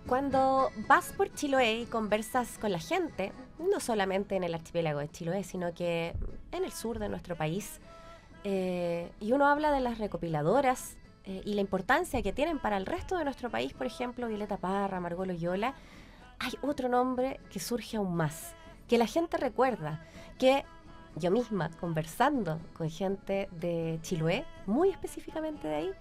Cuando vas por Chiloé y conversas con la gente, no solamente en el archipiélago de Chiloé, sino que en el sur de nuestro país, y uno habla de las recopiladoras y la importancia que tienen para el resto de nuestro país, por ejemplo, Violeta Parra, Margot Loyola, hay otro nombre que surge aún más, que la gente recuerda, que yo misma, conversando con gente de Chiloé, muy específicamente de ahí,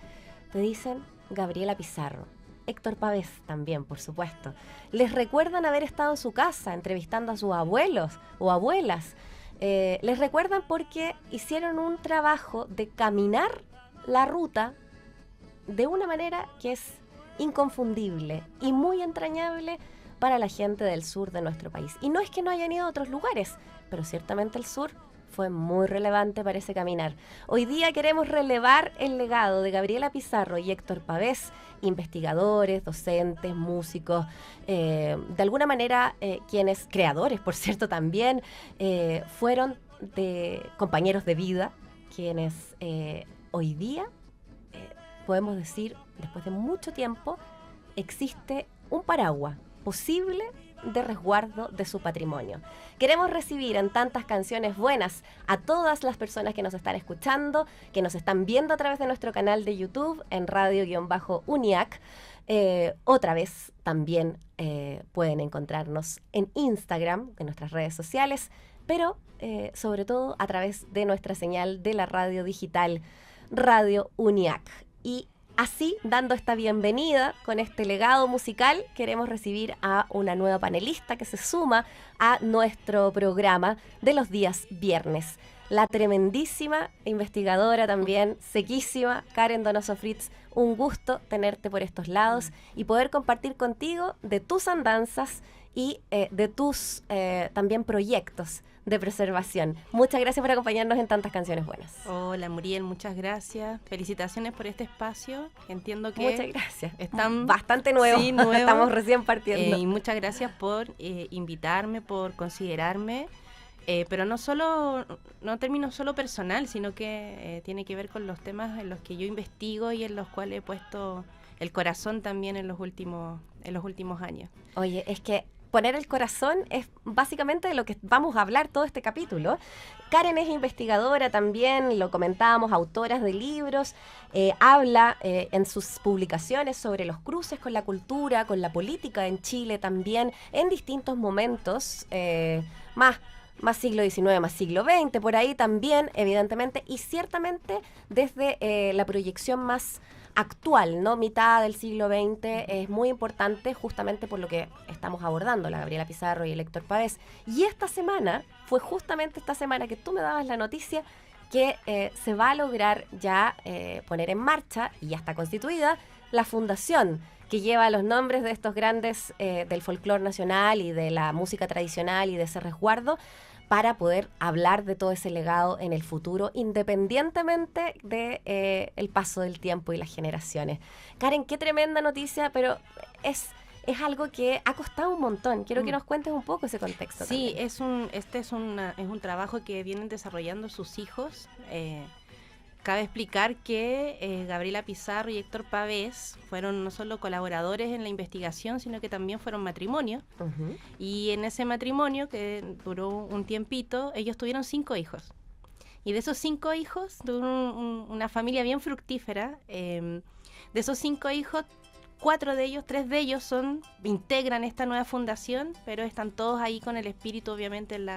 te dicen Gabriela Pizarro. Héctor Pavés también, por supuesto. Les recuerdan haber estado en su casa entrevistando a sus abuelos o abuelas. Les recuerdan porque hicieron un trabajo de caminar la ruta de una manera que es inconfundible y muy entrañable para la gente del sur de nuestro país. Y no es que no hayan ido a otros lugares, pero ciertamente el sur fue muy relevante para ese caminar. Hoy día queremos relevar el legado de Gabriela Pizarro y Héctor Pavés, investigadores, docentes, músicos, de alguna manera quienes, creadores por cierto también, fueron de compañeros de vida, quienes hoy día, podemos decir, después de mucho tiempo, existe un paraguas posible de resguardo de su patrimonio. Queremos recibir en tantas canciones buenas a todas las personas que nos están escuchando, que nos están viendo a través de nuestro canal de YouTube en radio-uniac. Otra vez también pueden encontrarnos en Instagram, en nuestras redes sociales, pero sobre todo a través de nuestra señal de la radio digital Radio UNIAC. Y así, dando esta bienvenida con este legado musical, queremos recibir a una nueva panelista que se suma a nuestro programa de los días viernes. La tremendísima investigadora también, sequísima, Karen Donoso Fritz. Un gusto tenerte por estos lados y poder compartir contigo de tus andanzas y de tus también proyectos de preservación. Muchas gracias por acompañarnos en tantas canciones buenas. Hola Muriel, muchas gracias. Felicitaciones por este espacio. Entiendo que muchas gracias. Están bastante nuevos. Sí, nuevo. Estamos recién partiendo. Y muchas gracias por invitarme, por considerarme. Pero no término solo personal, sino que tiene que ver con los temas en los que yo investigo y en los cuales he puesto el corazón también en los últimos años. Oye, es que poner el corazón es básicamente de lo que vamos a hablar todo este capítulo. Karen es investigadora también, lo comentábamos, autora de libros, habla en sus publicaciones sobre los cruces con la cultura, con la política en Chile también, en distintos momentos, más siglo XIX, más siglo XX, por ahí también, evidentemente, y ciertamente desde la proyección más actual, ¿no? Mitad del siglo XX es muy importante justamente por lo que estamos abordando, la Gabriela Pizarro y el Héctor Pavés. Y esta semana, fue justamente esta semana que tú me dabas la noticia que se va a lograr ya poner en marcha, y ya está constituida, la fundación que lleva los nombres de estos grandes del folclore nacional y de la música tradicional y de ese resguardo, para poder hablar de todo ese legado en el futuro, independientemente de el paso del tiempo y las generaciones. Karen, qué tremenda noticia, pero es algo que ha costado un montón. Quiero que nos cuentes un poco ese contexto. Sí, este es un trabajo que vienen desarrollando sus hijos. Cabe explicar que Gabriela Pizarro y Héctor Pavés fueron no solo colaboradores en la investigación, sino que también fueron matrimonio. Uh-huh. Y en ese matrimonio, que duró un tiempito, ellos tuvieron 5 hijos. Y de esos 5 hijos, tuvieron una familia bien fructífera. De esos 5 hijos, 3 de ellos integran esta nueva fundación, pero están todos ahí con el espíritu, obviamente, en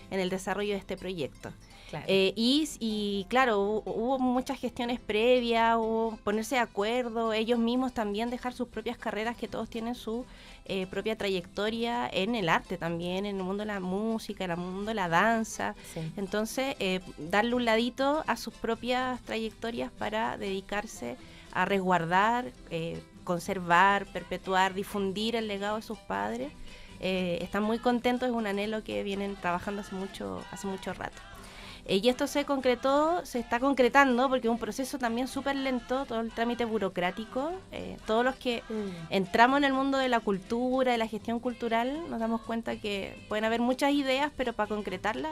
el desarrollo de este proyecto. Claro. Y claro, hubo muchas gestiones previas, hubo ponerse de acuerdo, ellos mismos también dejar sus propias carreras, que todos tienen su propia trayectoria en el arte también, en el mundo de la música, en el mundo de la danza. Sí. Entonces, darle un ladito a sus propias trayectorias para dedicarse a resguardar, conservar, perpetuar, difundir el legado de sus padres. Están muy contentos, es un anhelo que vienen trabajando hace mucho rato. Y esto se está concretando porque es un proceso también súper lento, todo el trámite burocrático. Todos los que entramos en el mundo de la cultura, de la gestión cultural, nos damos cuenta que pueden haber muchas ideas, pero para concretarlas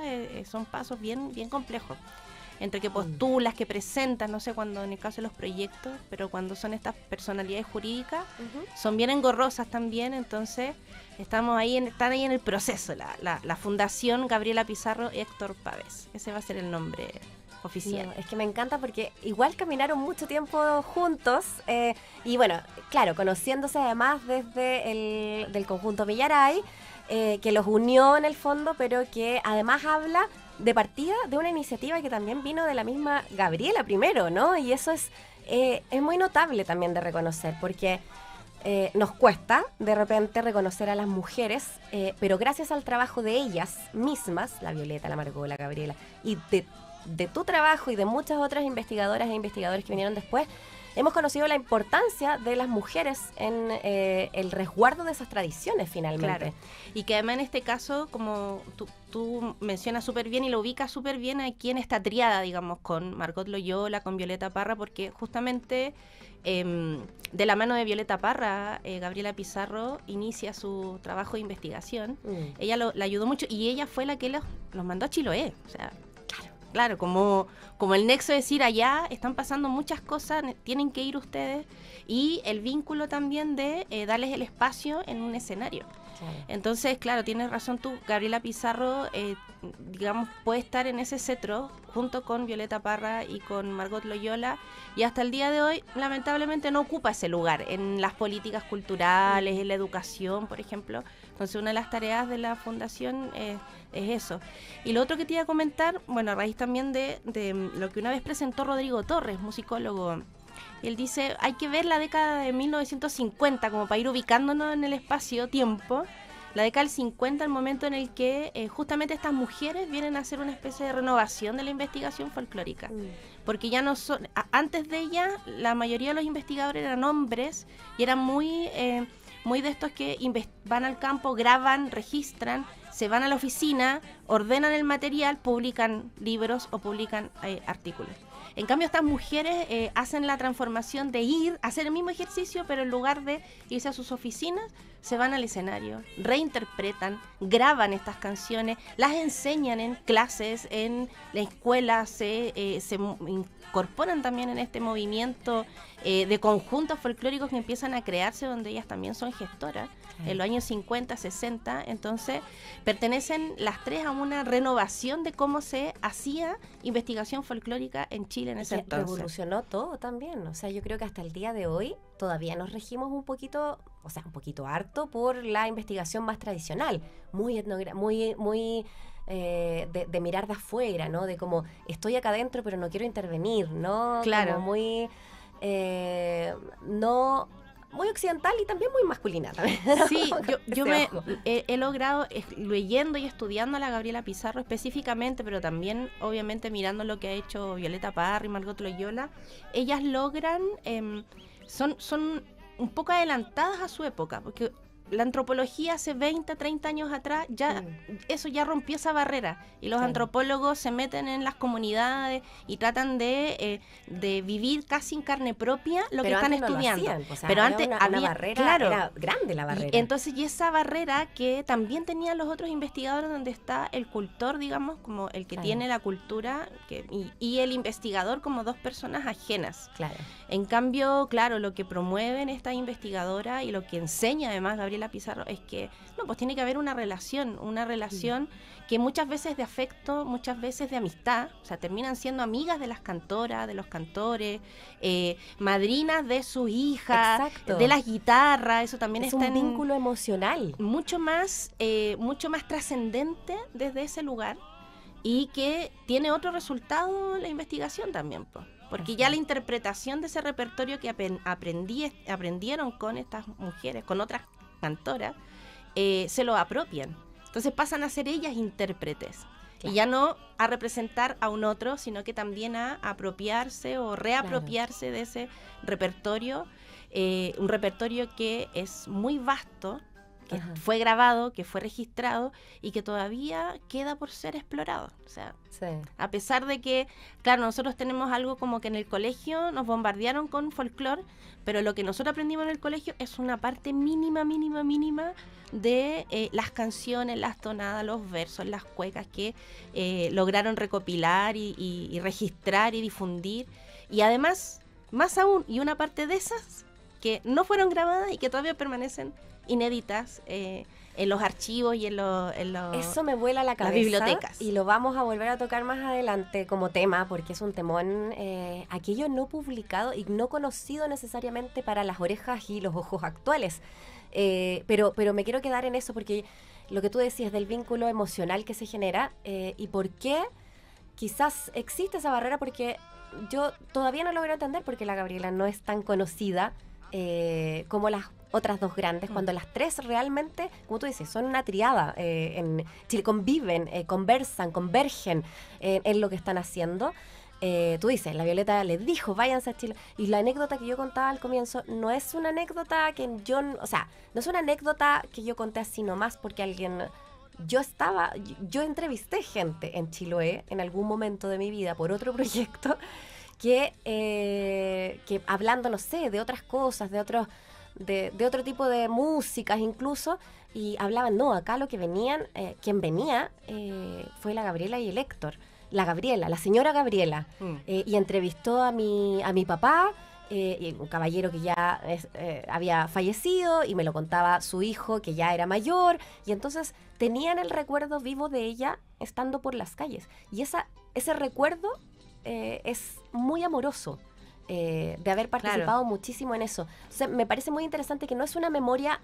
son pasos bien complejos. entre que postulas, que presentas, no sé, cuando en el caso de los proyectos, pero cuando son estas personalidades jurídicas, son bien engorrosas también, entonces están ahí en el proceso, la Fundación Gabriela Pizarro y Héctor Pavés. Ese va a ser el nombre oficial. No, es que me encanta porque igual caminaron mucho tiempo juntos y bueno, claro, conociéndose además desde del conjunto Millaray, que los unió en el fondo, pero que además habla de partida de una iniciativa que también vino de la misma Gabriela primero, ¿no? Y eso es muy notable también de reconocer, porque nos cuesta de repente reconocer a las mujeres, pero gracias al trabajo de ellas mismas, la Violeta, la Margot, la Gabriela, y de tu trabajo y de muchas otras investigadoras e investigadores que vinieron después, hemos conocido la importancia de las mujeres en el resguardo de esas tradiciones finalmente. Claro. Y que además en este caso, como tú mencionas súper bien y lo ubicas súper bien aquí en esta triada, digamos, con Margot Loyola, con Violeta Parra, porque justamente de la mano de Violeta Parra, Gabriela Pizarro inicia su trabajo de investigación. Ella la ayudó mucho y ella fue la que los mandó a Chiloé, o sea... Claro, como el nexo de decir, allá están pasando muchas cosas, tienen que ir ustedes, y el vínculo también de darles el espacio en un escenario. Claro. Entonces, claro, tienes razón tú, Gabriela Pizarro, digamos, puede estar en ese cetro junto con Violeta Parra y con Margot Loyola, y hasta el día de hoy, lamentablemente, no ocupa ese lugar en las políticas culturales, en la educación, por ejemplo. Entonces, una de las tareas de la fundación es eso. Y lo otro que te iba a comentar, bueno, a raíz también de lo que una vez presentó Rodrigo Torres, musicólogo. Él dice, hay que ver la década de 1950 como para ir ubicándonos en el espacio-tiempo. La década del 50, el momento en el que justamente estas mujeres vienen a hacer una especie de renovación de la investigación folclórica. Porque ya no son... Antes de ella, la mayoría de los investigadores eran hombres y eran muy de estos que van al campo, graban, registran, se van a la oficina, ordenan el material, publican libros o publican artículos. En cambio, estas mujeres hacen la transformación de ir a hacer el mismo ejercicio, pero en lugar de irse a sus oficinas, se van al escenario, reinterpretan, graban estas canciones, las enseñan en clases, en la escuela, se incorporan también en este movimiento de conjuntos folclóricos que empiezan a crearse, donde ellas también son gestoras, en los años 50, 60, entonces pertenecen las tres a una renovación de cómo se hacía investigación folclórica en Chile en ese entonces. Revolucionó todo también, o sea, yo creo que hasta el día de hoy todavía nos regimos un poquito harto por la investigación más tradicional, muy de mirar de afuera, ¿no? De como estoy acá adentro pero no quiero intervenir, ¿no? Claro. Como muy muy occidental y también muy masculina también, ¿no? Sí, yo me he logrado, leyendo y estudiando a la Gabriela Pizarro específicamente, pero también obviamente mirando lo que ha hecho Violeta Parra y Margot Loyola, ellas logran, son un poco adelantadas a su época, porque la antropología hace 20, 30 años atrás, eso ya rompió esa barrera, y los antropólogos se meten en las comunidades y tratan de vivir casi en carne propia lo que están estudiando. No lo hacían, o sea, pero antes había una barrera, claro, era grande la barrera. Entonces, y esa barrera que también tenían los otros investigadores, donde está el cultor, digamos, como el que tiene la cultura, y el investigador como dos personas ajenas. Claro. En cambio, claro, lo que promueven esta investigadora y lo que enseña además Gabriela Pizarro es que pues tiene que haber una relación que muchas veces de afecto, muchas veces de amistad, o sea, terminan siendo amigas de las cantoras, de los cantores, madrinas de sus hijas, exacto, de las guitarras, eso también es está un vínculo emocional mucho más trascendente desde ese lugar, y que tiene otro resultado la investigación también, porque ya la interpretación de ese repertorio que aprendieron con estas mujeres, con otras cantoras, se lo apropian. Entonces pasan a ser ellas intérpretes. Claro. Y ya no a representar a un otro, sino que también a apropiarse o reapropiarse de ese repertorio. Un repertorio que es muy vasto, que Ajá. fue grabado, que fue registrado y que todavía queda por ser explorado. O sea, Sí. a pesar de que, claro, nosotros tenemos algo como que en el colegio nos bombardearon con folclore, pero lo que nosotros aprendimos en el colegio es una parte mínima, mínima, mínima de las canciones, las tonadas, los versos, las cuecas que lograron recopilar y registrar y difundir. Y además, más aún, y una parte de esas que no fueron grabadas y que todavía permanecen inéditas en los archivos y en los Eso me vuela la cabeza. las bibliotecas. Y lo vamos a volver a tocar más adelante como tema, porque es un temón, aquello no publicado y no conocido necesariamente para las orejas y los ojos actuales. Pero me quiero quedar en eso, porque lo que tú decías del vínculo emocional que se genera y por qué quizás existe esa barrera, porque yo todavía no logro entender por qué la Gabriela no es tan conocida como las otras dos grandes, cuando las tres realmente, como tú dices, son una triada en Chile, conviven, conversan, convergen en lo que están haciendo. Tú dices, la Violeta les dijo, váyanse a Chile. Y la anécdota que yo contaba al comienzo no es una anécdota que yo, o sea, no es una anécdota que yo conté así nomás porque alguien... Yo entrevisté gente en Chiloé en algún momento de mi vida por otro proyecto que hablando, no sé, de otras cosas, de otro tipo de músicas incluso, y hablaban, no, acá lo que venían, quien venía fue la Gabriela y el Héctor. La Gabriela, la señora Gabriela, y entrevistó a mi papá, y un caballero que ya había fallecido, y me lo contaba su hijo que ya era mayor, y entonces tenían el recuerdo vivo de ella estando por las calles, y ese recuerdo es muy amoroso, de haber participado muchísimo en eso. O sea, me parece muy interesante que no es una memoria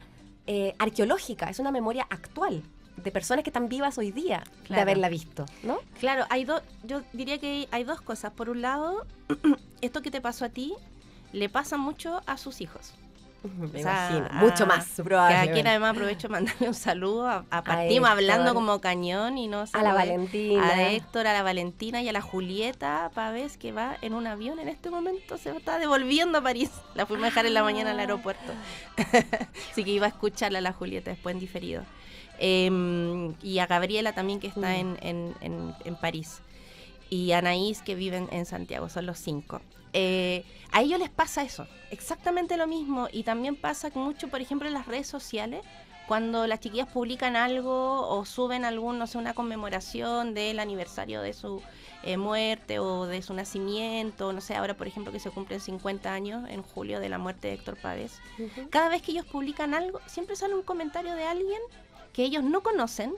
arqueológica, es una memoria actual, de personas que están vivas hoy día, de haberla visto, ¿no? Claro, yo diría que hay dos cosas. Por un lado, esto que te pasó a ti le pasa mucho a sus hijos. Me imagino, mucho más, probablemente. Que aquí además aprovecho de mandarle un saludo a Partimos hablando como cañón y no a la Valentina, a Héctor, a la Valentina y a la Julieta Pavés, que va en un avión en este momento, se está devolviendo a París. La fuimos a dejar en la mañana al aeropuerto. Así que iba a escucharla a la Julieta después en diferido. Y a Gabriela también, que está en París, y a Anaís, que vive en Santiago. Son los 5. A ellos les pasa eso, exactamente lo mismo, y también pasa mucho, por ejemplo, en las redes sociales, cuando las chiquillas publican algo o suben no sé, una conmemoración del aniversario de su muerte o de su nacimiento, no sé, ahora por ejemplo que se cumplen 50 años en julio de la muerte de Héctor Pavés. Cada vez que ellos publican algo, siempre sale un comentario de alguien que ellos no conocen,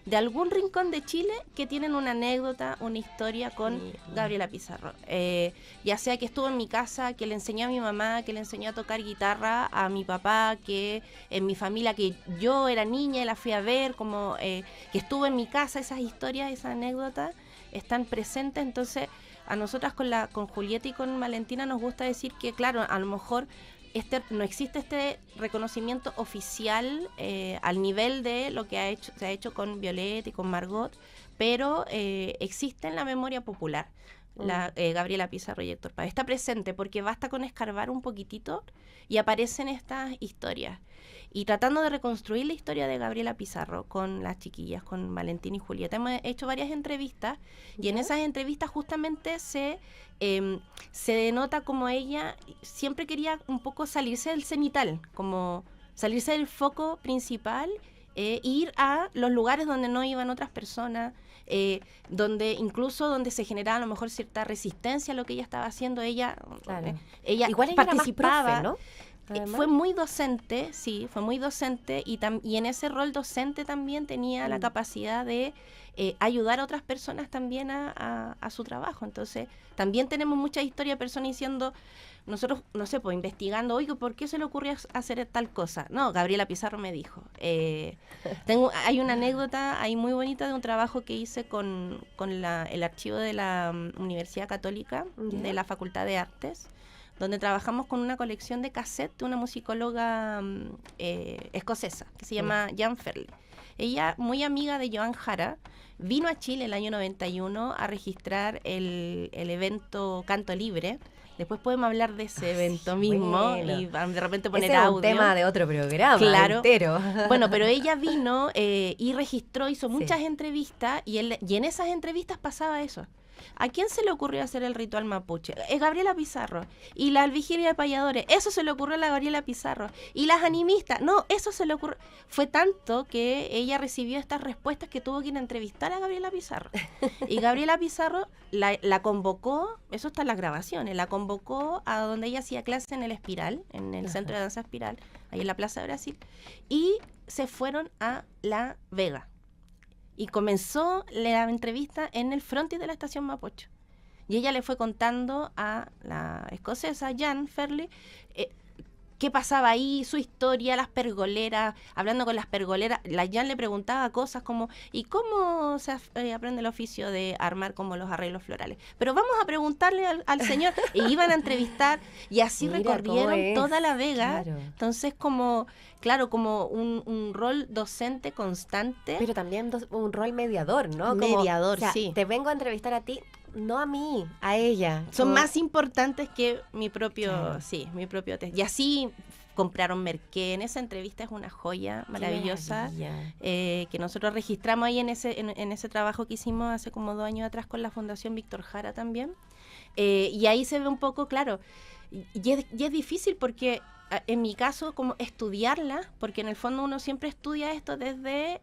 de algún rincón de Chile, que tienen una anécdota, una historia con Gabriela Pizarro. Ya sea que estuvo en mi casa, que le enseñó a mi mamá, que le enseñó a tocar guitarra a mi papá, que en mi familia, que yo era niña y la fui a ver, como que estuvo en mi casa, esas historias, esas anécdotas están presentes. Entonces a nosotras con Julieta y con Valentina nos gusta decir que, claro, a lo mejor no existe este reconocimiento oficial al nivel de lo que se ha hecho con Violeta y con Margot, pero existe en la memoria popular. Gabriela Pizarro y Héctor Pavés está presente, porque basta con escarbar un poquitito y aparecen estas historias. Y tratando de reconstruir la historia de Gabriela Pizarro con las chiquillas, con Valentina y Julieta, hemos hecho varias entrevistas, y en esas entrevistas justamente se denota como ella siempre quería un poco salirse del cenital, como salirse del foco principal, ir a los lugares donde no iban otras personas, donde se generaba a lo mejor cierta resistencia a lo que ella estaba haciendo. Ella igual ella participaba, era más profe, ¿no? Fue muy docente, y en ese rol docente también tenía la capacidad de ayudar a otras personas también a su trabajo. Entonces también tenemos mucha historia de personas diciendo, nosotros, no sé, pues investigando, oiga, ¿por qué se le ocurrió hacer tal cosa? No, Gabriela Pizarro me dijo. Hay una anécdota ahí muy bonita de un trabajo que hice con el archivo de la Universidad Católica, de la Facultad de Artes, donde trabajamos con una colección de cassettes de una musicóloga escocesa que se llama Jan Ferley. Ella, muy amiga de Joan Jara, vino a Chile el año 91 a registrar el evento Canto Libre, Después podemos hablar de ese evento mismo y de repente poner ese audio. Es un tema de otro programa, claro, entero. Bueno, pero ella vino y registró, hizo muchas entrevistas y en esas entrevistas pasaba eso. ¿A quién se le ocurrió hacer el ritual mapuche? Es Gabriela Pizarro. Y la vigilia de payadores, eso se le ocurrió a la Gabriela Pizarro. Y las animistas, no, eso se le ocurrió. Fue tanto que ella recibió estas respuestas que tuvo que ir a entrevistar a Gabriela Pizarro. Y Gabriela Pizarro la convocó, eso está en las grabaciones, la convocó a donde ella hacía clase en el Espiral, en el Centro de Danza Espiral, ahí en la Plaza de Brasil, y se fueron a La Vega. Y comenzó la entrevista en el frontis de la estación Mapocho. Y ella le fue contando a la escocesa Jan Fairley qué pasaba ahí, su historia, las pergoleras, hablando con las pergoleras. La Jan le preguntaba cosas como, ¿y cómo se aprende el oficio de armar como los arreglos florales? Pero vamos a preguntarle al señor. Y iban a entrevistar y así recorrieron toda La Vega. Claro. Entonces como un rol docente constante. Pero también un rol mediador, ¿no? Mediador, como, sí. Te vengo a entrevistar a ti, no a mí, a ella. Son más importantes que mi propio test. Y así compraron Merqué. En esa entrevista es una joya maravillosa que nosotros registramos ahí en ese trabajo que hicimos hace como 2 años atrás con la Fundación Víctor Jara también. Y ahí se ve un poco, claro, y es difícil porque en mi caso como estudiarla, porque en el fondo uno siempre estudia esto desde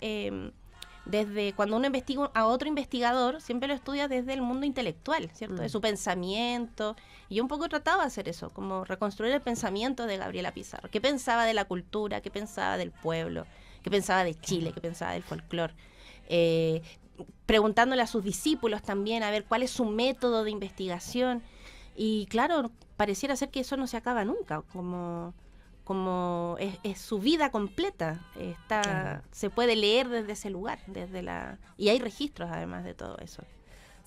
cuando uno investiga a otro investigador, siempre lo estudia desde el mundo intelectual, ¿cierto? De su pensamiento. Y yo un poco trataba de hacer eso, como reconstruir el pensamiento de Gabriela Pizarro. ¿Qué pensaba de la cultura? ¿Qué pensaba del pueblo? ¿Qué pensaba de Chile? ¿Qué pensaba del folclore? Preguntándole a sus discípulos también a ver cuál es su método de investigación. Y claro, pareciera ser que eso no se acaba nunca, como es su vida completa, se puede leer desde ese lugar, y hay registros además de todo eso.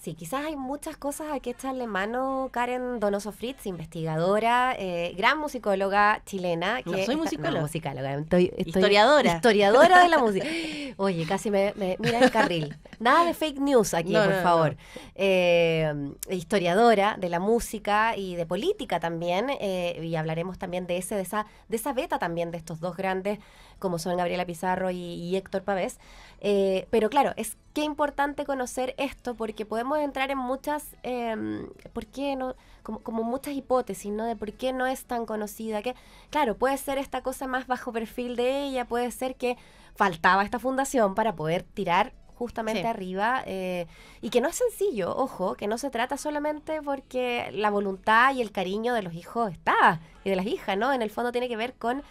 Sí, quizás hay muchas cosas a que echarle mano. Karen Donoso Fritz, investigadora, gran musicóloga chilena. No soy musicóloga. No, musicóloga, estoy historiadora. Historiadora de la música. Oye, casi me mira el carril. Nada de fake news aquí, por favor. No. Historiadora de la música y de política también, y hablaremos también de esa beta también de estos dos grandes, como son Gabriela Pizarro y Héctor Pavés. Pero claro, qué importante conocer esto, porque podemos entrar en muchas, ¿por qué no? Como muchas hipótesis, ¿no? De por qué no es tan conocida. Que, claro, puede ser esta cosa más bajo perfil de ella, puede ser que faltaba esta fundación para poder tirar justamente arriba, y que no es sencillo, ojo, que no se trata solamente porque la voluntad y el cariño de los hijos está, y de las hijas, ¿no? En el fondo tiene que ver con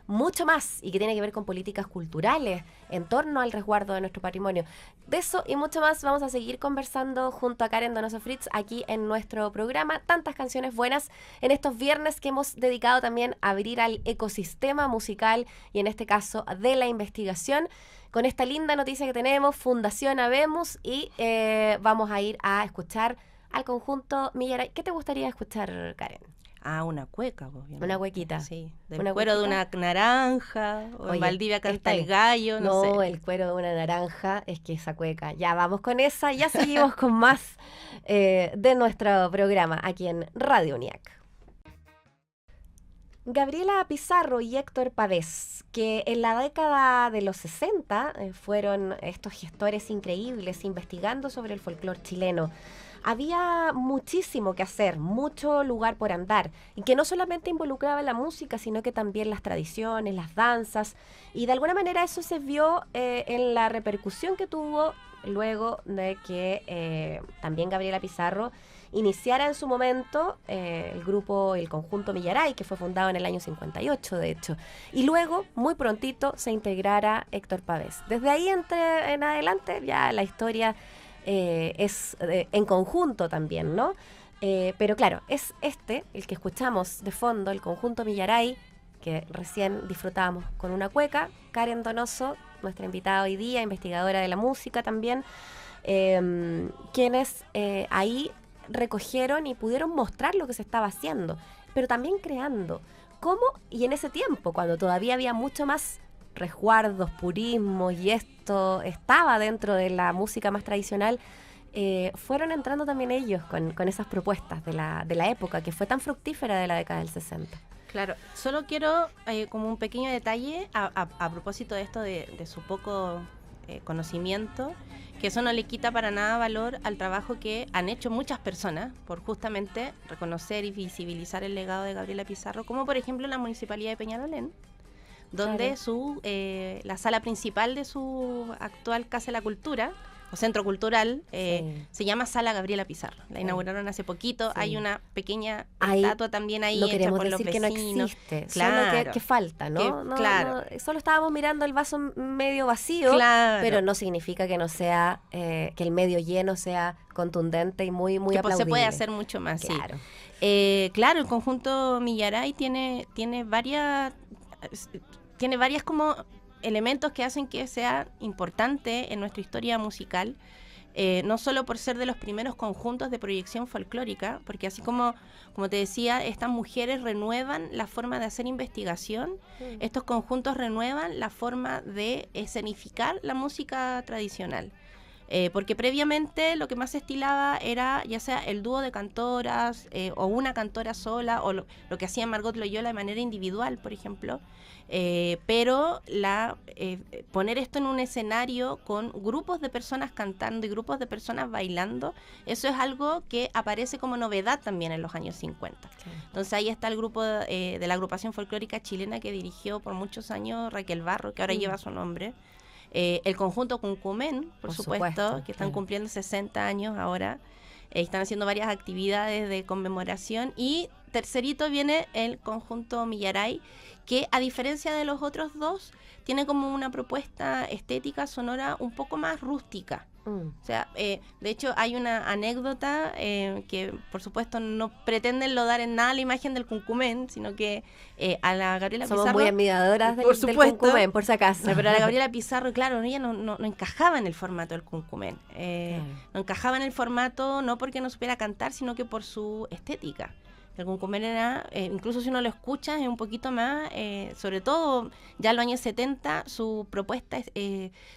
mucho más, y que tiene que ver con políticas culturales en torno al resguardo de nuestro patrimonio. De eso y mucho más vamos a seguir conversando junto a Karen Donoso Fritz aquí en nuestro programa. Tantas canciones buenas en estos viernes que hemos dedicado también a abrir al ecosistema musical y en este caso de la investigación. Con esta linda noticia que tenemos, Fundación Habemos, y vamos a ir a escuchar al conjunto Millaray. ¿Qué te gustaría escuchar, Karen? Una cueca, obviamente. Una cuequita. Sí, del cuero de una naranja, o en Valdivia canta el gallo, no sé. El cuero de una naranja, es que esa cueca. Ya vamos con esa, ya seguimos con más de nuestro programa aquí en Radio UNIAC. Gabriela Pizarro y Héctor Pavés, que en la década de los 60 fueron estos gestores increíbles investigando sobre el folclore chileno. Había muchísimo que hacer, mucho lugar por andar, y que no solamente involucraba la música, sino que también las tradiciones, las danzas, y de alguna manera eso se vio en la repercusión que tuvo luego de que también Gabriela Pizarro iniciara en su momento el conjunto Millaray, que fue fundado en el año 58, de hecho, y luego, muy prontito, se integrara Héctor Pavés. Desde ahí en adelante ya la historia es en conjunto también, ¿no? Pero claro, es el que escuchamos de fondo, el conjunto Millaray, que recién disfrutábamos con una cueca. Karen Donoso, nuestra invitada hoy día, investigadora de la música también, quienes ahí recogieron y pudieron mostrar lo que se estaba haciendo, pero también creando. ¿Cómo? Y en ese tiempo, cuando todavía había mucho más resguardos, purismos, y esto estaba dentro de la música más tradicional, fueron entrando también ellos con esas propuestas de la época, que fue tan fructífera de la década del 60. Claro, solo quiero como un pequeño detalle a propósito de esto de su poco conocimiento, que eso no le quita para nada valor al trabajo que han hecho muchas personas por justamente reconocer y visibilizar el legado de Gabriela Pizarro, como por ejemplo la Municipalidad de Peñalolén, donde la sala principal de su actual Casa de la Cultura o Centro Cultural se llama Sala Gabriela Pizarro. La inauguraron hace poquito. Sí. Hay una pequeña estatua también ahí hecha por los vecinos. Que no existe, claro, solo que falta, ¿no? Claro. No, solo estábamos mirando el vaso medio vacío, claro, pero no significa que no sea, que el medio lleno sea contundente y muy aplaudible. Se puede hacer mucho más, claro. Sí. Claro, el conjunto Millaray tiene varias como elementos que hacen que sea importante en nuestra historia musical, no solo por ser de los primeros conjuntos de proyección folclórica, porque así como te decía, estas mujeres renuevan la forma de hacer investigación, estos conjuntos renuevan la forma de escenificar la música tradicional. Porque previamente lo que más se estilaba era ya sea el dúo de cantoras o una cantora sola, o lo que hacía Margot Loyola de manera individual, por ejemplo. Pero poner esto en un escenario con grupos de personas cantando y grupos de personas bailando, eso es algo que aparece como novedad también en los años 50. Okay. Entonces ahí está el grupo de la agrupación folclórica chilena que dirigió por muchos años Raquel Barro, que ahora lleva su nombre. El conjunto Cuncumen, por supuesto, que están cumpliendo 60 años ahora. Están haciendo varias actividades de conmemoración. Y tercerito viene el conjunto Millaray, que a diferencia de los otros dos, tiene como una propuesta estética sonora un poco más rústica. O sea, de hecho hay una anécdota que por supuesto no pretenden lodar en nada la imagen del Cuncumen, sino que a la Gabriela Pizarro... Somos muy admiradoras del Cuncumen, por si acaso. Pero a la Gabriela Pizarro, claro, ella no encajaba en el formato del Cuncumen. No encajaba en el formato no porque no supiera cantar, sino que por su estética. El Cuncumen era, incluso si uno lo escucha, es un poquito más, sobre todo ya en los años 70, su propuesta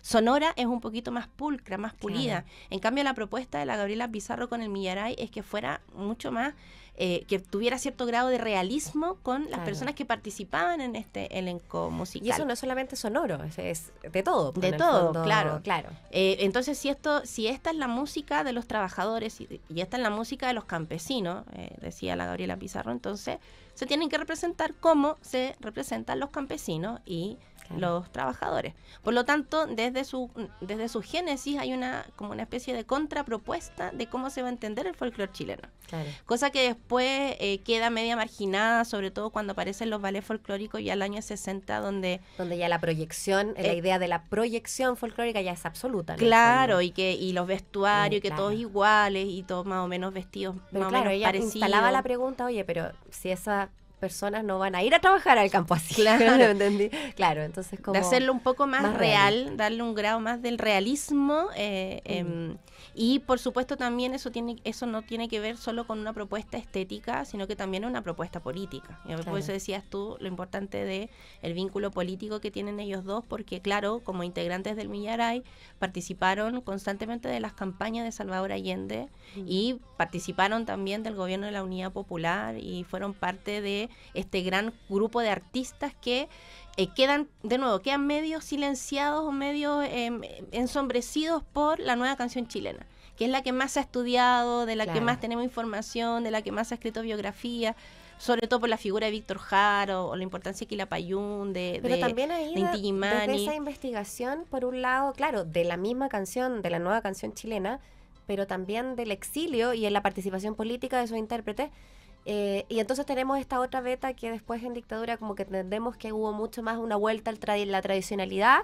sonora es un poquito más pulcra, más pulida. Claro. En cambio, la propuesta de la Gabriela Pizarro con el Millaray es que fuera mucho más, que tuviera cierto grado de realismo con las personas que participaban en este elenco musical. Y eso no es solamente sonoro, es de todo. De todo, fondo, claro. Entonces, si esta es la música de los trabajadores y esta es la música de los campesinos, decía la Gabriela Pizarro, entonces se tienen que representar como se representan los campesinos y los trabajadores. Por lo tanto, desde su génesis hay como una especie de contrapropuesta de cómo se va a entender el folclore chileno. Claro. Cosa que después queda media marginada, sobre todo cuando aparecen los ballets folclóricos ya el año 60, donde ya la proyección, la idea de la proyección folclórica ya es absoluta. Claro, y los vestuarios, que todos iguales y todos más o menos vestidos pero más o menos ella parecidos. Instalaba la pregunta, oye, pero si esa personas no van a ir a trabajar al campo así. Claro, ¿entendí? Claro, entonces como... De hacerlo un poco más real, darle un grado más del realismo y por supuesto también eso no tiene que ver solo con una propuesta estética, sino que también es una propuesta política. Y por eso decías tú lo importante de el vínculo político que tienen ellos dos, porque claro, como integrantes del Millaray, participaron constantemente de las campañas de Salvador Allende y participaron también del gobierno de la Unidad Popular y fueron parte de este gran grupo de artistas que quedan medio silenciados o medio ensombrecidos por la nueva canción chilena, que es la que más se ha estudiado, de la que más tenemos información, de la que más se ha escrito biografía, sobre todo por la figura de Víctor Jara o la importancia de Quilapayún, Pero también ahí de Inti Illimani. Desde esa investigación, por un lado, claro, de la misma canción, de la nueva canción chilena, pero también del exilio y en la participación política de sus intérpretes. Y entonces tenemos esta otra beta que después en dictadura como que entendemos que hubo mucho más una vuelta a la tradicionalidad,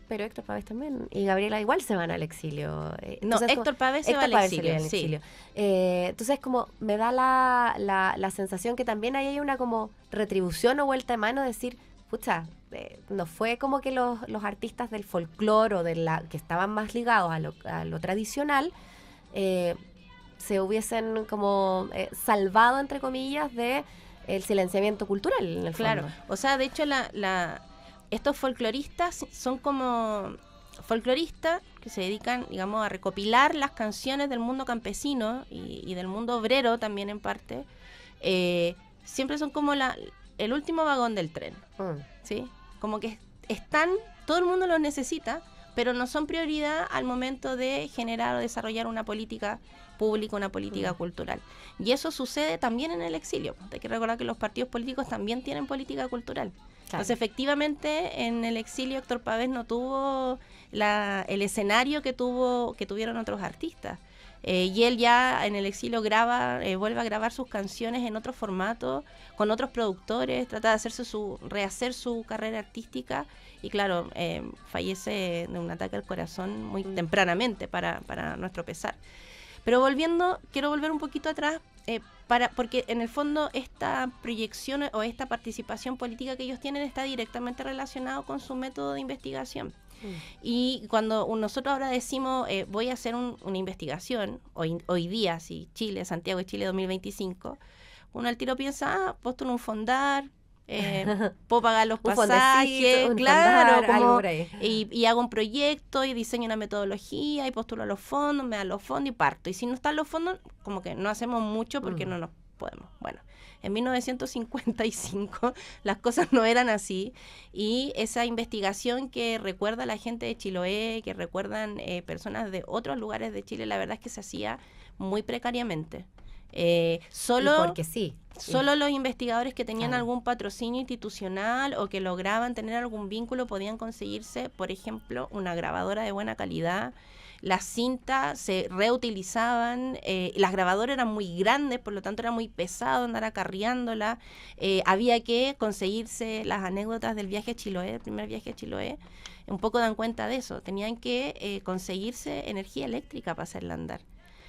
pero Héctor Pavés también y Gabriela igual se van al exilio. Entonces, Héctor Pavés se va al exilio. Entonces como me da la sensación que también ahí hay una como retribución o vuelta de mano, decir, pucha, no fue como que los artistas del folclore o que estaban más ligados a lo tradicional, se hubiesen como salvado, entre comillas, de el silenciamiento cultural en el fondo. Claro, o sea, de hecho estos folcloristas son como folcloristas que se dedican, digamos, a recopilar las canciones del mundo campesino y del mundo obrero también en parte, siempre son como el último vagón del tren, ¿sí? Como que están, todo el mundo los necesita, pero no son prioridad al momento de generar o desarrollar una política pública, una política cultural. Y eso sucede también en el exilio. Hay que recordar que los partidos políticos también tienen política cultural. Claro. Entonces, efectivamente, en el exilio Héctor Pavés no tuvo el escenario que tuvieron otros artistas. Y él ya en el exilio vuelve a grabar sus canciones en otro formato, con otros productores, trata de rehacer su carrera artística y claro, fallece de un ataque al corazón muy tempranamente para nuestro pesar. Pero quiero volver un poquito atrás, porque en el fondo esta proyección o esta participación política que ellos tienen está directamente relacionado con su método de investigación. Y cuando nosotros ahora decimos voy a hacer una investigación, hoy día, si Santiago y Chile 2025, uno al tiro piensa, postulo un fondar, puedo pagar los pasajes, claro, y hago un proyecto y diseño una metodología y postulo a los fondos, me dan los fondos y parto. Y si no están los fondos, como que no hacemos mucho porque no nos podemos. Bueno, en 1955 las cosas no eran así y esa investigación que recuerda a la gente de Chiloé, que recuerdan personas de otros lugares de Chile, la verdad es que se hacía muy precariamente. Porque sí. Solo los investigadores que tenían algún patrocinio institucional o que lograban tener algún vínculo podían conseguirse, por ejemplo, una grabadora de buena calidad. Las cintas se reutilizaban, las grabadoras eran muy grandes, por lo tanto era muy pesado andar acarreándola. Había que conseguirse las anécdotas del viaje a Chiloé, el primer viaje a Chiloé. Un poco dan cuenta de eso, tenían que conseguirse energía eléctrica para hacerla andar.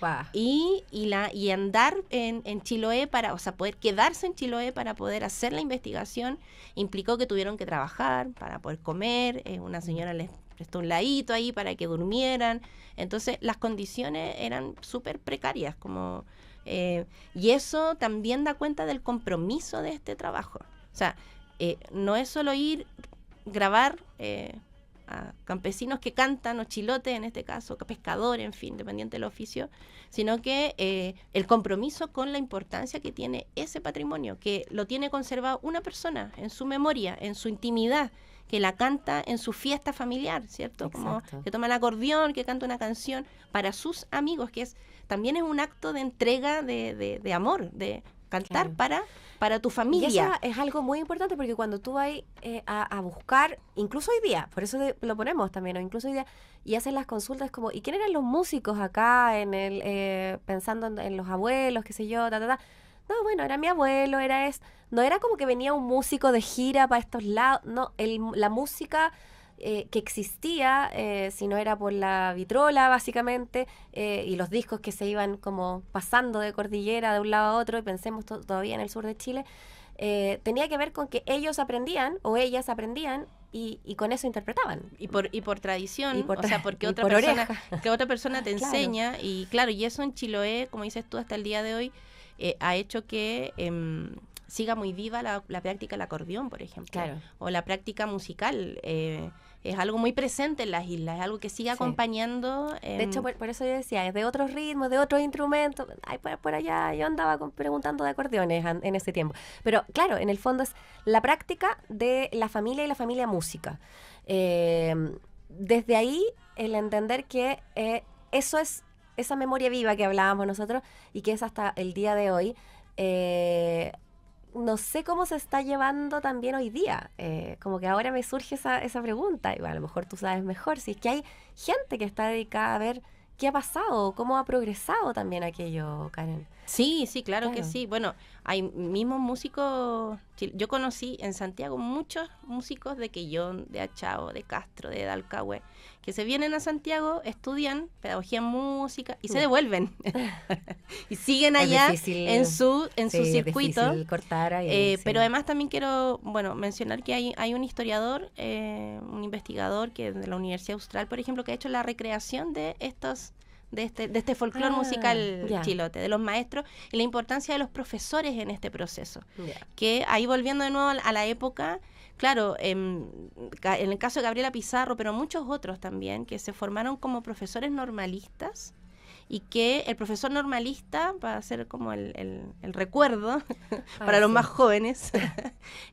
Wow. Y andar en Chiloé poder quedarse en Chiloé para poder hacer la investigación implicó que tuvieron que trabajar para poder comer, una señora les prestó un ladito ahí para que durmieran, entonces las condiciones eran súper precarias y eso también da cuenta del compromiso de este trabajo. O sea, no es solo grabar a campesinos que cantan o chilotes en este caso, pescadores, en fin, dependiente del oficio, sino que el compromiso con la importancia que tiene ese patrimonio, que lo tiene conservado una persona en su memoria, en su intimidad, que la canta en su fiesta familiar, ¿cierto? Exacto. Como que toma el acordeón, que canta una canción para sus amigos, que también es un acto de entrega de amor, de cantar para tu familia. Y eso es algo muy importante porque cuando tú vas a buscar, incluso hoy día, por eso lo ponemos también, o incluso hoy día, y hacen las consultas como, ¿y quién eran los músicos acá pensando en los abuelos, qué sé yo, No, bueno, era mi abuelo, no era como que venía un músico de gira para estos lados, no, la música que existía, si no era por la vitrola básicamente, y los discos que se iban como pasando de cordillera de un lado a otro, y pensemos todavía en el sur de Chile, tenía que ver con que ellos aprendían o ellas aprendían y con eso interpretaban. Y por tradición, o sea, porque otra persona te enseña, y claro, y eso en Chiloé, como dices tú, hasta el día de hoy, ha hecho que siga muy viva la práctica del acordeón, por ejemplo, o la práctica musical. Es algo muy presente en las islas, es algo que sigue acompañando. De hecho, por eso yo decía, es de otros ritmos, de otros instrumentos. Ay, por allá yo andaba preguntando de acordeones en ese tiempo. Pero claro, en el fondo es la práctica de la familia y la familia música. Desde ahí, el entender que eso es esa memoria viva que hablábamos nosotros y que es hasta el día de hoy. No sé cómo se está llevando también hoy día. Como que ahora me surge esa pregunta. Y bueno, a lo mejor tú sabes mejor. Si es que hay gente que está dedicada a ver qué ha pasado, cómo ha progresado también aquello, Karen. Sí, claro que sí. Bueno, hay mismos músicos. Yo conocí en Santiago muchos músicos de Quellón, de Achao, de Castro, de Dalcahue, que se vienen a Santiago, estudian pedagogía en música y se devuelven. Y siguen allá en su circuito. Es difícil cortar ahí, pero además también quiero mencionar que hay un historiador, un investigador que de la Universidad Austral, por ejemplo, que ha hecho la recreación de este folclore musical chilote, de los maestros y la importancia de los profesores en este proceso. Que ahí volviendo de nuevo a la época, claro, en el caso de Gabriela Pizarro, pero muchos otros también, que se formaron como profesores normalistas, y que el profesor normalista, para hacer como el recuerdo para los más jóvenes,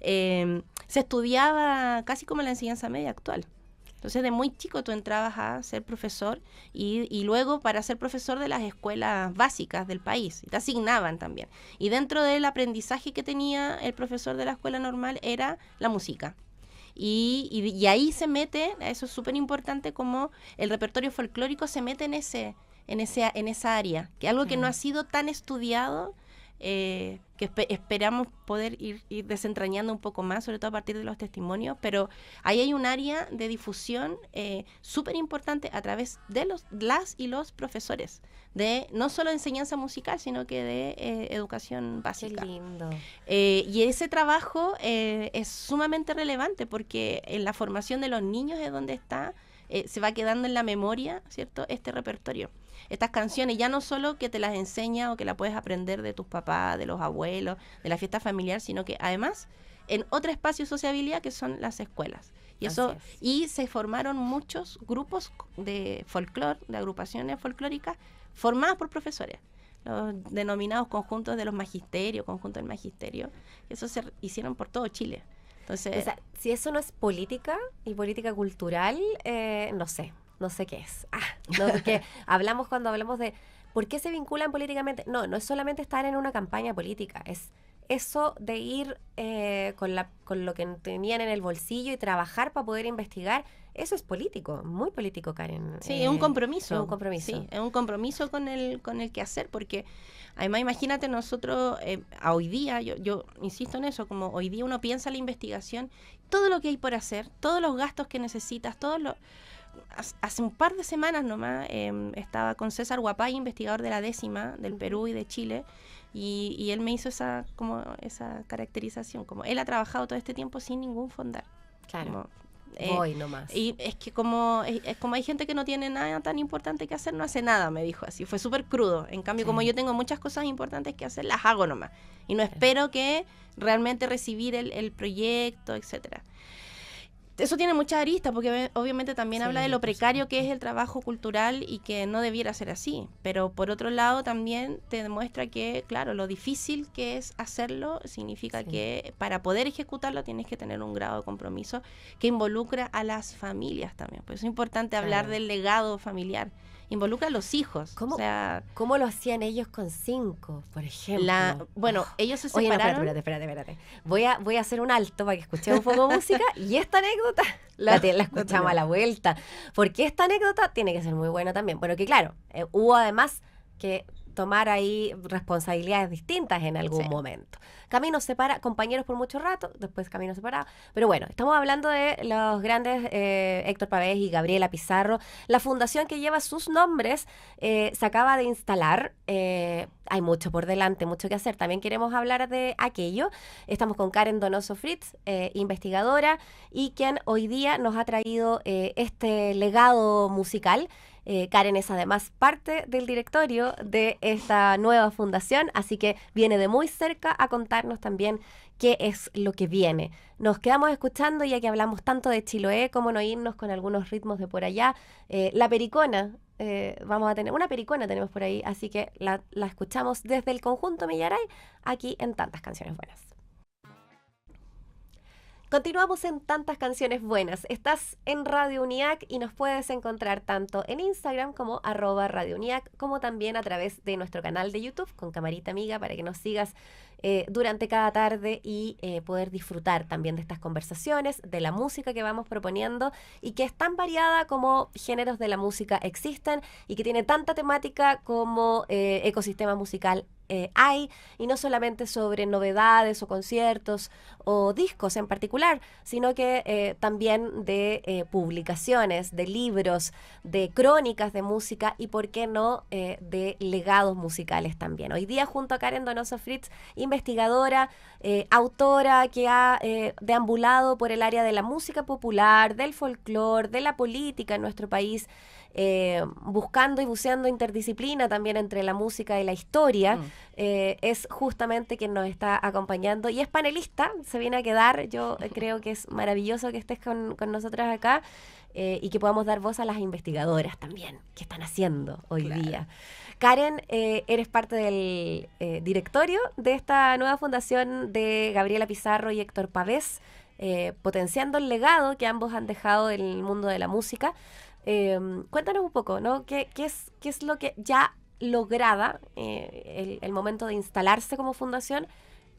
se estudiaba casi como la enseñanza media actual. Entonces, de muy chico tú entrabas a ser profesor y luego para ser profesor de las escuelas básicas del país. Y te asignaban también. Y dentro del aprendizaje que tenía el profesor de la escuela normal era la música. Y ahí se mete, eso es súper importante, como el repertorio folclórico se mete en esa área, que algo que no ha sido tan estudiado, que esperamos poder ir desentrañando un poco más, sobre todo a partir de los testimonios, pero ahí hay un área de difusión súper importante a través de las y los profesores, de no solo de enseñanza musical, sino que de educación básica. Qué lindo. Y ese trabajo es sumamente relevante porque en la formación de los niños es donde está, se va quedando en la memoria, ¿cierto?, este repertorio. Estas canciones, ya no solo que te las enseña o que la puedes aprender de tus papás, de los abuelos, de la fiesta familiar, sino que además en otro espacio de sociabilidad que son las escuelas. Y se formaron muchos grupos de folclore, de agrupaciones folclóricas, formadas por profesores, los denominados conjuntos de los magisterios, conjuntos del magisterio. Eso se hicieron por todo Chile. Entonces, o sea, si eso no es política y política cultural, no sé qué es. No, porque cuando hablamos de por qué se vinculan políticamente, no es solamente estar en una campaña política, es eso de ir con lo que tenían en el bolsillo y trabajar para poder investigar. Eso es político, muy político, Karen. Sí, es un compromiso. Es un compromiso. Sí, es un compromiso con el quehacer, porque además imagínate nosotros, a hoy día, yo insisto en eso, como hoy día uno piensa en la investigación, todo lo que hay por hacer, todos los gastos que necesitas, hace un par de semanas nomás estaba con César Guapay, investigador de la 10ª del Perú y de Chile, y él me hizo esa caracterización, como él ha trabajado todo este tiempo sin ningún fondar. Claro. Voy nomás. Y es que como hay gente que no tiene nada tan importante que hacer, no hace nada, me dijo así. Fue súper crudo. En cambio, como yo tengo muchas cosas importantes que hacer, las hago nomás. Y no espero que realmente recibir el proyecto, etcétera. Eso tiene muchas aristas, porque obviamente también habla de lo precario que es el trabajo cultural y que no debiera ser así. Pero por otro lado también te demuestra que, claro, lo difícil que es hacerlo significa que para poder ejecutarlo tienes que tener un grado de compromiso que involucra a las familias también. Por eso es importante hablar del legado familiar. Involucra a los hijos. ¿Cómo lo hacían ellos con 5, por ejemplo? Ellos se separaron. Oye, no, espérate. Voy a hacer un alto para que escuchemos un poco de música y esta anécdota la escuchamos a la vuelta. Porque esta anécdota tiene que ser muy buena también. Bueno, que claro, hubo además que tomar ahí responsabilidades distintas en algún momento. Caminos separados, compañeros por mucho rato, después caminos separados. Pero bueno, estamos hablando de los grandes Héctor Pavés y Gabriela Pizarro. La fundación que lleva sus nombres se acaba de instalar. Hay mucho por delante, mucho que hacer. También queremos hablar de aquello. Estamos con Karen Donoso Fritz, investigadora, y quien hoy día nos ha traído este legado musical. Karen es además parte del directorio de esta nueva fundación, así que viene de muy cerca a contarnos también qué es lo que viene. Nos quedamos escuchando, ya que hablamos tanto de Chiloé, cómo no irnos con algunos ritmos de por allá. La pericona, vamos a tener una pericona tenemos por ahí, así que la escuchamos desde el conjunto Millaray, aquí en Tantas Canciones Buenas. Continuamos en Tantas Canciones Buenas. Estás en Radio UNIAC y nos puedes encontrar tanto en Instagram como @Radio UNIAC, como también a través de nuestro canal de YouTube con camarita amiga para que nos sigas durante cada tarde y poder disfrutar también de estas conversaciones, de la música que vamos proponiendo y que es tan variada como géneros de la música existen y que tiene tanta temática como ecosistema musical hay, y no solamente sobre novedades o conciertos o discos en particular, sino que también de publicaciones, de libros, de crónicas de música y, por qué no, de legados musicales también. Hoy día junto a Karen Donoso Fritz, investigadora, autora que ha deambulado por el área de la música popular, del folclore, de la política en nuestro país, buscando y buceando interdisciplina también entre la música y la historia. es justamente quien nos está acompañando y es panelista, se viene a quedar. Yo creo que es maravilloso que estés con nosotras acá y que podamos dar voz a las investigadoras también, que están haciendo hoy día. Karen, eres parte del directorio de esta nueva fundación de Gabriela Pizarro y Héctor Pavés, potenciando el legado que ambos han dejado en el mundo de la música. Cuéntanos un poco, ¿no? ¿Qué es lo que ya lograda el momento de instalarse como fundación?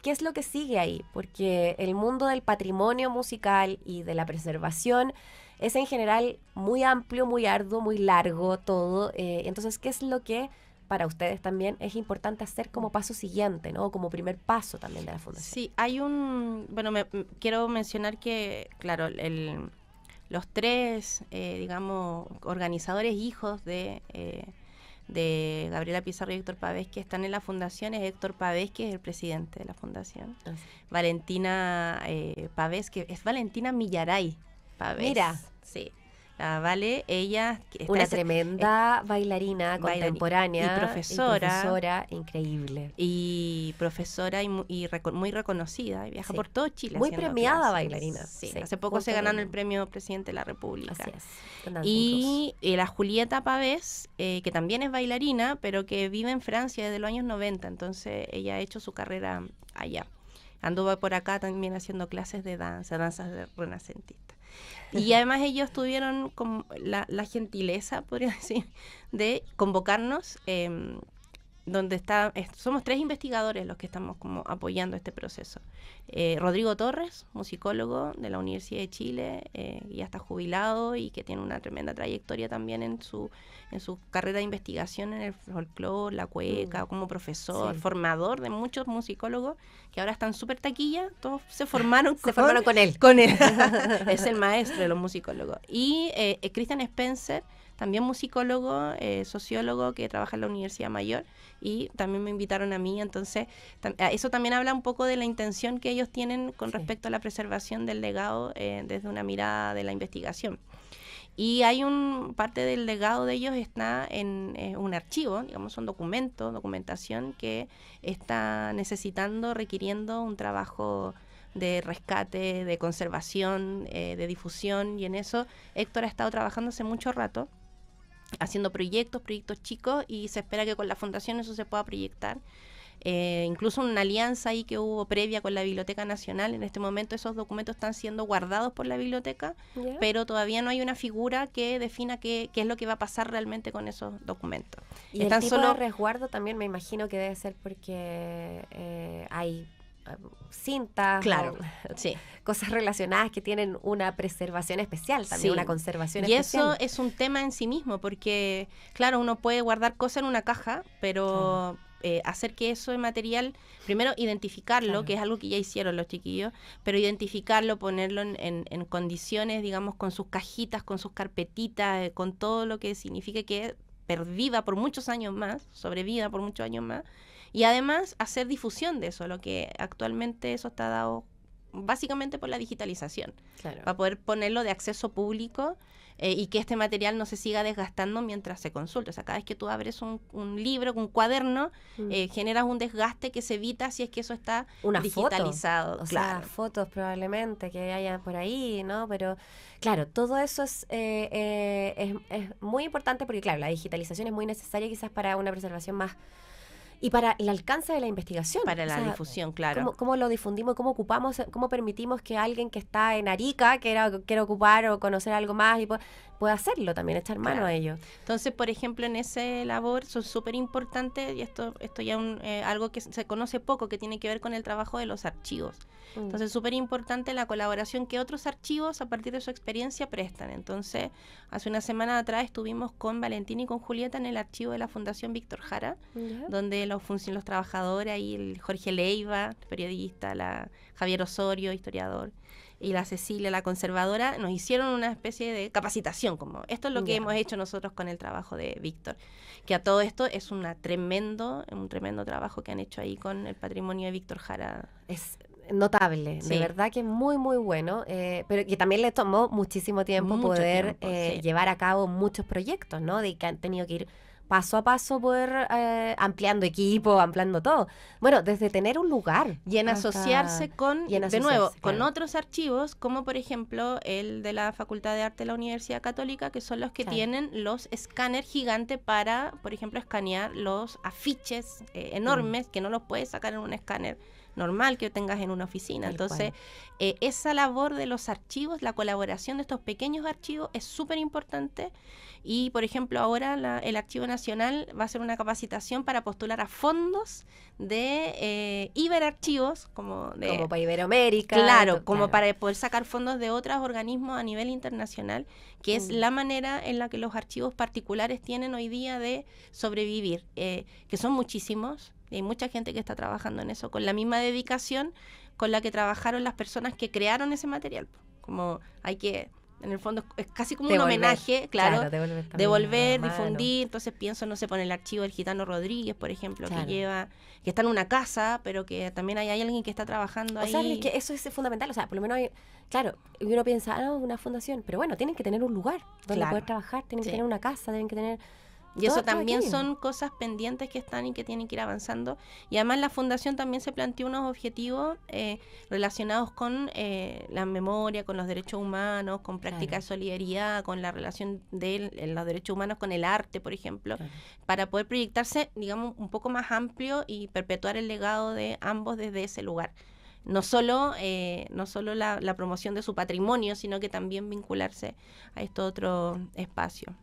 ¿Qué es lo que sigue ahí? Porque el mundo del patrimonio musical y de la preservación es en general muy amplio, muy arduo, muy largo todo. Entonces, ¿qué es lo que para ustedes también es importante hacer como paso siguiente, ¿no? Como primer paso también de la fundación. Sí, hay bueno, quiero mencionar que, claro, los tres, digamos, organizadores hijos de Gabriela Pizarro y Héctor Pavés que están en la fundación es Héctor Pavés, que es el presidente de la fundación. Valentina Pavés, que es Valentina Millaray Pavés. Mira. Sí. Vale, ella... Una tremenda bailarina contemporánea. Y profesora. Increíble. Y profesora muy reconocida. Y viaja por todo Chile. Muy premiada clases. Bailarina. Sí. Hace poco se ganaron el premio Presidente de la República. Así es. Y la Julieta Pavés, que también es bailarina, pero que vive en Francia desde los años 90. Entonces ella ha hecho su carrera allá. Anduvo por acá también haciendo clases de danzas renacentistas. Y además ellos tuvieron como la gentileza, podría decir, de convocarnos, donde somos 3 investigadores los que estamos como apoyando este proceso. Rodrigo Torres, musicólogo de la Universidad de Chile, ya está jubilado y que tiene una tremenda trayectoria también en su carrera de investigación en el folclore, la cueca, como profesor, formador de muchos musicólogos que ahora están súper taquilla, todos se formaron con él. Con él. Es el maestro de los musicólogos. Y Christian Spencer, también musicólogo, sociólogo que trabaja en la Universidad Mayor, y también me invitaron a mí. Entonces eso también habla un poco de la intención que ellos tienen con respecto a la preservación del legado desde una mirada de la investigación. Y hay parte del legado de ellos está en un archivo, digamos, son documentación que está requiriendo un trabajo de rescate, de conservación, de difusión, y en eso Héctor ha estado trabajando hace mucho rato, haciendo proyectos chicos, y se espera que con la fundación eso se pueda proyectar. Incluso una alianza ahí que hubo previa con la Biblioteca Nacional. En este momento esos documentos están siendo guardados por la biblioteca, pero todavía no hay una figura que defina qué es lo que va a pasar realmente con esos documentos. Y el tipo de resguardo también me imagino que debe ser porque hay cintas, claro, sí, cosas relacionadas que tienen una preservación especial, también una conservación especial. Y eso es un tema en sí mismo, porque claro, uno puede guardar cosas en una caja, pero hacer que eso de material, primero identificarlo, que es algo que ya hicieron los chiquillos, pero identificarlo, ponerlo en condiciones, digamos, con sus cajitas, con sus carpetitas, con todo lo que signifique que perviva por muchos años más, sobreviva por muchos años más, y además hacer difusión de eso, lo que actualmente eso está dado básicamente por la digitalización, para poder ponerlo de acceso público y que este material no se siga desgastando mientras se consulta. O sea, cada vez que tú abres un libro, un cuaderno, generas un desgaste que se evita si es que eso está digitalizado. O sea, fotos probablemente que haya por ahí, ¿no? Pero claro, todo eso es muy importante porque, claro, la digitalización es muy necesaria quizás para una preservación más y para el alcance de la investigación. Para la difusión, claro. ¿Cómo lo difundimos? ¿Cómo ocupamos? ¿Cómo permitimos que alguien que está en Arica quiera ocupar o conocer algo más y pueda hacerlo también, echar mano a ello? Entonces, por ejemplo, en ese labor son súper importantes, y esto ya algo que se conoce poco, que tiene que ver con el trabajo de los archivos. Entonces, súper importante la colaboración que otros archivos, a partir de su experiencia, prestan. Entonces, hace una semana atrás estuvimos con Valentín y con Julieta en el archivo de la Fundación Víctor Jara, donde los trabajadores, ahí el Jorge Leiva, periodista, la Javier Osorio, historiador, y la Cecilia, la conservadora, nos hicieron una especie de capacitación, como esto es lo que hemos hecho nosotros con el trabajo de Víctor, que a todo esto es un tremendo trabajo que han hecho ahí con el patrimonio de Víctor Jara. Es notable, de verdad que muy, muy bueno, pero que también le tomó muchísimo tiempo poder llevar a cabo muchos proyectos, ¿no? De que han tenido que ir paso a paso poder ampliando equipo, ampliando todo. Bueno, desde tener un lugar. Y en asociarse con, de nuevo, con claro, otros archivos, como por ejemplo el de la Facultad de Arte de la Universidad Católica, que son los que claro, tienen los escáneres gigantes para, por ejemplo, escanear los afiches enormes que no los puedes sacar en un escáner normal que tengas en una oficina. tal Entonces, cual. esa labor de los archivos, la colaboración de estos pequeños archivos es súper importante. Y, por ejemplo, ahora el Archivo Nacional va a hacer una capacitación para postular a fondos de Iberarchivos, como para Iberoamérica. claro, como claro, para poder sacar fondos de otros organismos a nivel internacional, que es la manera en la que los archivos particulares tienen hoy día de sobrevivir, que son muchísimos. Hay mucha gente que está trabajando en eso con la misma dedicación con la que trabajaron las personas que crearon ese material. Como hay que, en el fondo, es casi como un homenaje, claro, devolver, difundir. Entonces pienso, no sé, por el archivo del Gitano Rodríguez, por ejemplo, claro, que está en una casa, pero que también hay alguien que está trabajando ahí. O sea, es que eso es fundamental. O sea, por lo menos claro, uno piensa, una fundación, pero bueno, tienen que tener un lugar donde poder trabajar, tienen que tener una casa, tienen que tener... Y eso también son cosas pendientes que están y que tienen que ir avanzando. Y además la Fundación también se planteó unos objetivos relacionados con la memoria, con los derechos humanos, con prácticas de solidaridad, con la relación de los derechos humanos con el arte, por ejemplo, para poder proyectarse, digamos, un poco más amplio y perpetuar el legado de ambos desde ese lugar. No solo la promoción de su patrimonio, sino que también vincularse a este otro espacio.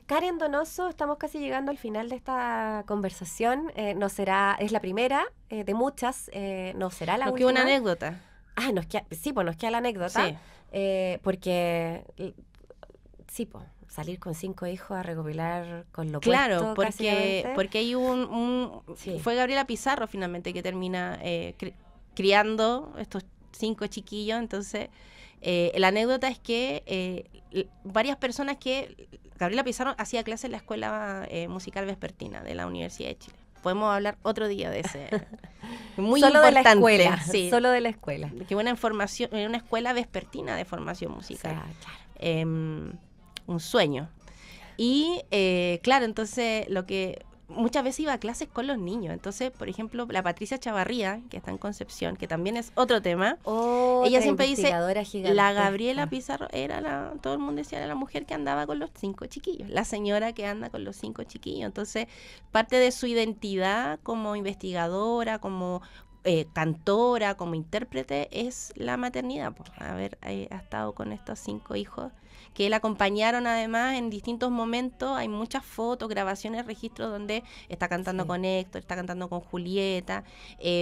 Karen Donoso, estamos casi llegando al final de esta conversación. Es la primera de muchas, no será la última. Nos queda una anécdota. Nos queda la anécdota. Sí. Porque, sí, salir con 5 hijos a recopilar con lo claro, puesto, porque hay fue Gabriela Pizarro finalmente que termina criando estos 5 chiquillos. Entonces, la anécdota es que varias personas Gabriela Pizarro hacía clases en la Escuela Musical Vespertina de la Universidad de Chile. Podemos hablar otro día de ese. Muy solo importante. De la escuela, sí. Solo de la escuela. Que una escuela vespertina de formación musical. O sea, claro. Un sueño. Y claro, entonces muchas veces iba a clases con los niños. Entonces, por ejemplo, la Patricia Chavarría, que está en Concepción, que también es otro tema, ella siempre dice, la Gabriela Pizarro todo el mundo decía, era la mujer que andaba con los 5 chiquillos, la señora que anda con los 5 chiquillos. Entonces, parte de su identidad como investigadora, como cantora, como intérprete, es la maternidad. Ha estado con estos 5 hijos que la acompañaron además en distintos momentos. Hay muchas fotos, grabaciones, registros donde está cantando con Héctor, está cantando con Julieta.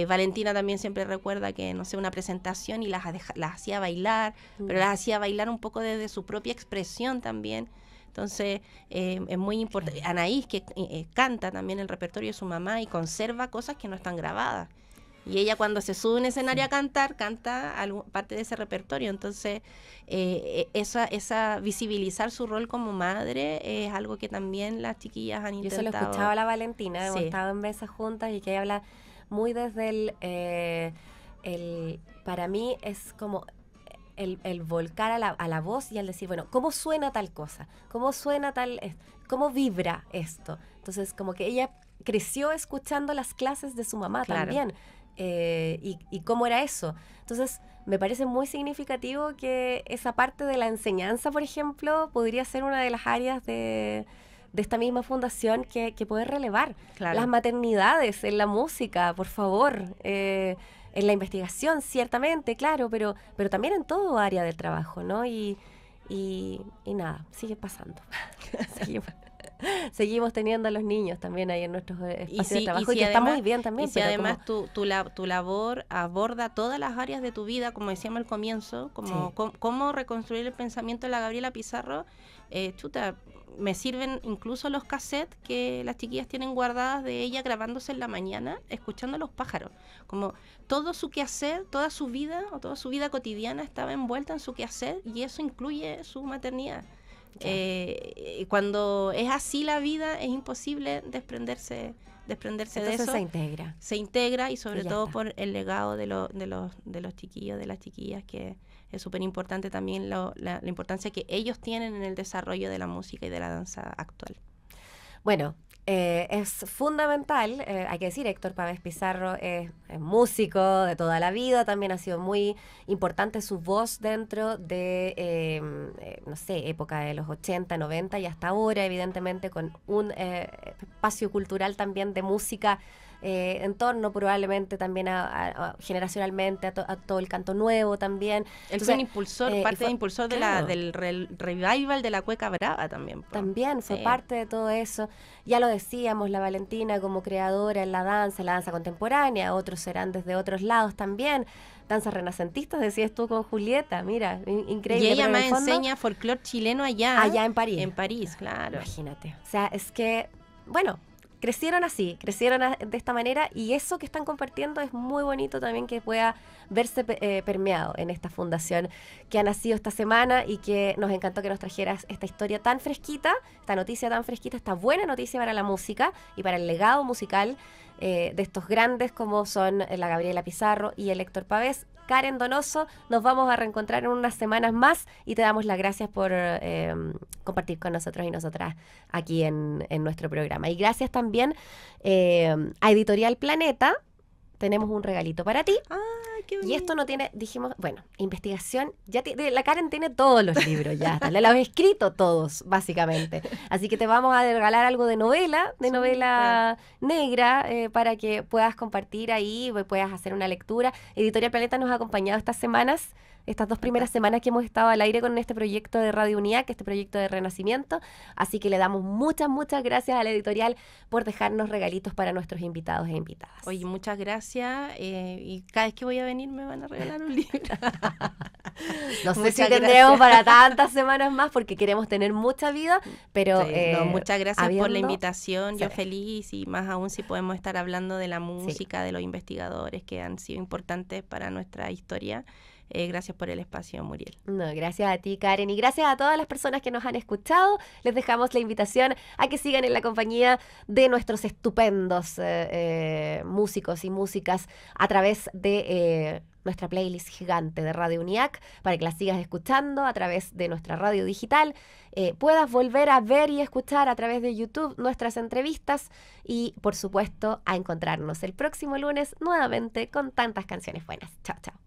Valentina también siempre recuerda que, no sé, una presentación y las hacía bailar, pero las hacía bailar un poco desde su propia expresión también. Entonces, es muy importante. Anaís, que canta también el repertorio de su mamá y conserva cosas que no están grabadas. Y ella cuando se sube a un escenario a cantar, canta parte de ese repertorio. Entonces, esa visibilizar su rol como madre es algo que también las chiquillas han intentado. Yo se lo escuchaba a la Valentina, hemos estado en mesas juntas y que ella habla muy desde para mí es como el volcar a la voz y al decir, bueno, ¿cómo suena tal cosa? ¿Cómo suena cómo vibra esto? Entonces, como que ella creció escuchando las clases de su mamá también. Y cómo era eso. Entonces, me parece muy significativo que esa parte de la enseñanza, por ejemplo, podría ser una de las áreas de esta misma fundación que puede relevar. Las maternidades en la música, por favor, en la investigación, ciertamente, claro, pero también en todo área del trabajo, ¿no? Y nada, sigue pasando. Seguimos teniendo a los niños también ahí en nuestros espacios de trabajo y que además, está muy bien también. Y si además tu labor aborda todas las áreas de tu vida, como decíamos al comienzo, como cómo reconstruir el pensamiento de la Gabriela Pizarro, me sirven incluso los cassettes que las chiquillas tienen guardadas de ella grabándose en la mañana, escuchando a los pájaros. Como todo su quehacer, toda su vida o toda su vida cotidiana estaba envuelta en su quehacer y eso incluye su maternidad. Cuando es así la vida, es imposible desprenderse de eso. Se integra y sobre todo por el legado de los chiquillos, de las chiquillas, que es súper importante también la importancia que ellos tienen en el desarrollo de la música y de la danza actual. Bueno, es fundamental, hay que decir, Héctor Pavés Pizarro es músico de toda la vida, también ha sido muy importante su voz dentro de, no sé, época de los 80, 90 y hasta ahora, evidentemente, con un espacio cultural también de música en torno probablemente también generacionalmente a todo el canto nuevo también. Él fue un impulsor, parte de impulsor claro, del revival de la cueca brava también. También fue parte de todo eso. Ya lo decíamos, la Valentina como creadora en la danza contemporánea, otros serán desde otros lados también. Danzas renacentistas, decías tú con Julieta, mira, increíble. Y ella más enseña folclore chileno allá. Allá en París. En París, claro. Imagínate. O sea, es que, bueno, crecieron así, de esta manera, y eso que están compartiendo es muy bonito también que pueda verse permeado en esta fundación que ha nacido esta semana y que nos encantó que nos trajeras esta historia tan fresquita, esta noticia tan fresquita, esta buena noticia para la música y para el legado musical de estos grandes como son la Gabriela Pizarro y el Héctor Pavés. Karen Donoso, nos vamos a reencontrar en unas semanas más y te damos las gracias por compartir con nosotros y nosotras aquí en nuestro programa. Y gracias también a Editorial Planeta. Tenemos un regalito para ti. ¡Ah, qué bonito! Y esto no tiene, dijimos, bueno, investigación. Ya la Karen tiene todos los libros, ya están, los he escrito todos, básicamente. Así que te vamos a regalar algo de novela negra, para que puedas compartir ahí, puedas hacer una lectura. Editorial Planeta nos ha acompañado estas 2 primeras semanas que hemos estado al aire con este proyecto de Radio UNIAC, este proyecto de Renacimiento. Así que le damos muchas gracias a la editorial por dejarnos regalitos para nuestros invitados e invitadas. Oye, muchas gracias. Y cada vez que voy a venir me van a regalar un libro. No sé si tendremos para tantas semanas más porque queremos tener mucha vida, pero... muchas gracias por la invitación. Sí. Yo feliz, y más aún si podemos estar hablando de la música, de los investigadores que han sido importantes para nuestra historia. Gracias por el espacio, Muriel. No, gracias a ti, Karen, y gracias a todas las personas que nos han escuchado. Les dejamos la invitación a que sigan en la compañía de nuestros estupendos músicos y músicas a través de nuestra playlist gigante de Radio UNIAC, para que la sigas escuchando a través de nuestra radio digital, puedas volver a ver y escuchar a través de YouTube nuestras entrevistas y, por supuesto, a encontrarnos el próximo lunes nuevamente con tantas canciones buenas. Chao, chao.